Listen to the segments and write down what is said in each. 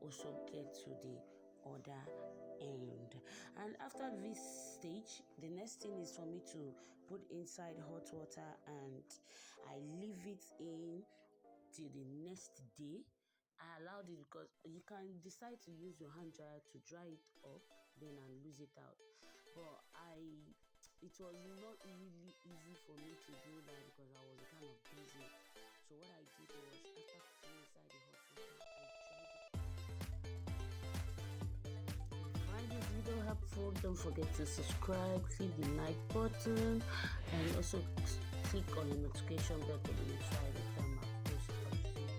also get to the other end. And after this stage, the next thing is for me to put inside hot water, and I leave it in till the next day. I allowed it because you can decide to use your hand dryer to dry it up then and lose it out, but it was not really easy for me to do that because I was kind of busy. So what I did was, after putting inside the hot water, I dried it. If you find this video helpful, don't forget to subscribe, click the like button, and also click on the notification bell to be notified every time I post a video.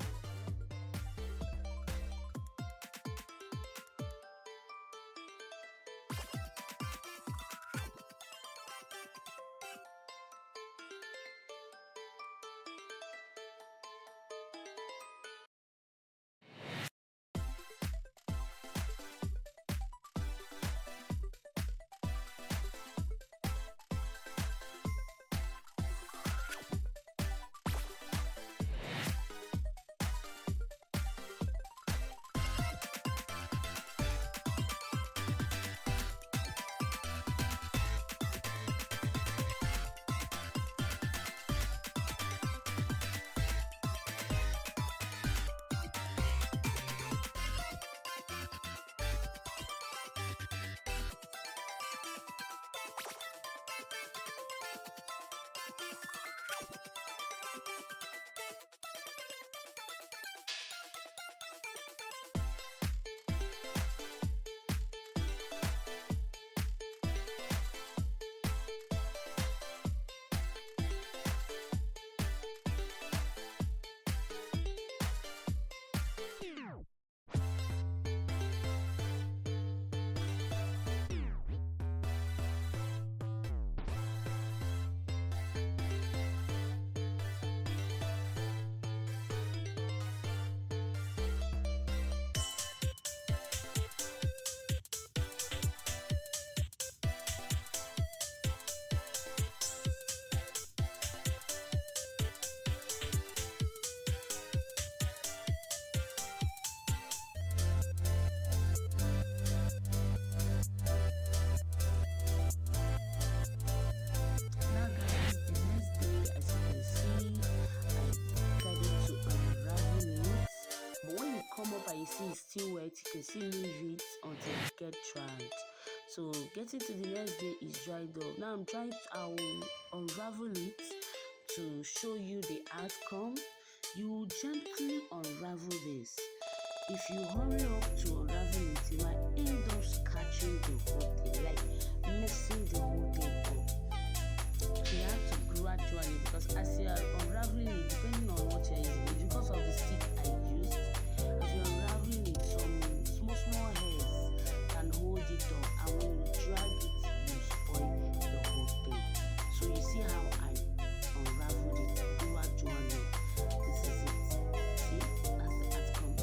You see it's still wet, you can still leave it until it gets dried. So getting to the next day is dried up. Now I will unravel it to show you the outcome. You gently unravel this. If you hurry up to unravel it, you might end up scratching the whole thing, like messing the whole thing up. So you have to gradually, because as you are unraveling it, depending on what you're using, because of the stick I used, as you're unraveling it, some small hairs can hold it up, and when you drag it, you spoil the whole thing. So you see how I unraveled it gradually. This is it. See, that's the outcome.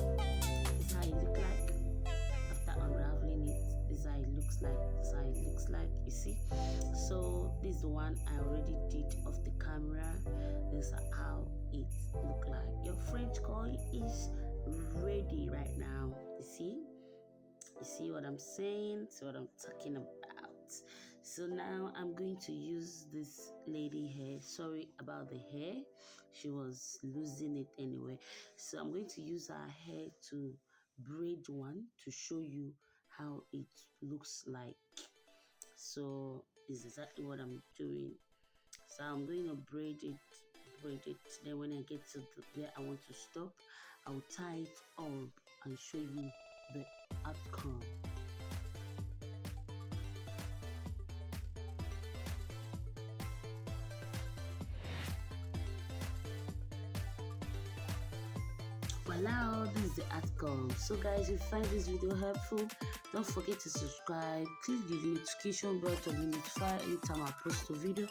This is how it looks like after unraveling it. This is how it looks like. This is how it looks like. You see. So this is the one I already did off the camera. This is how it look like. Your French coil is ready right now. You see what I'm saying? See what I'm talking about? So now I'm going to use this lady hair. Sorry about the hair, she was losing it anyway. So I'm going to use her hair to braid one to show you how it looks like. So this is exactly what I'm doing. So I'm going to braid it. Then when I get to where I want to stop, I'll tie it up and show you the outcome. Voila, this is the outcome. So guys, if you find this video helpful, don't forget to subscribe, click the notification bell to be notified anytime I post a video.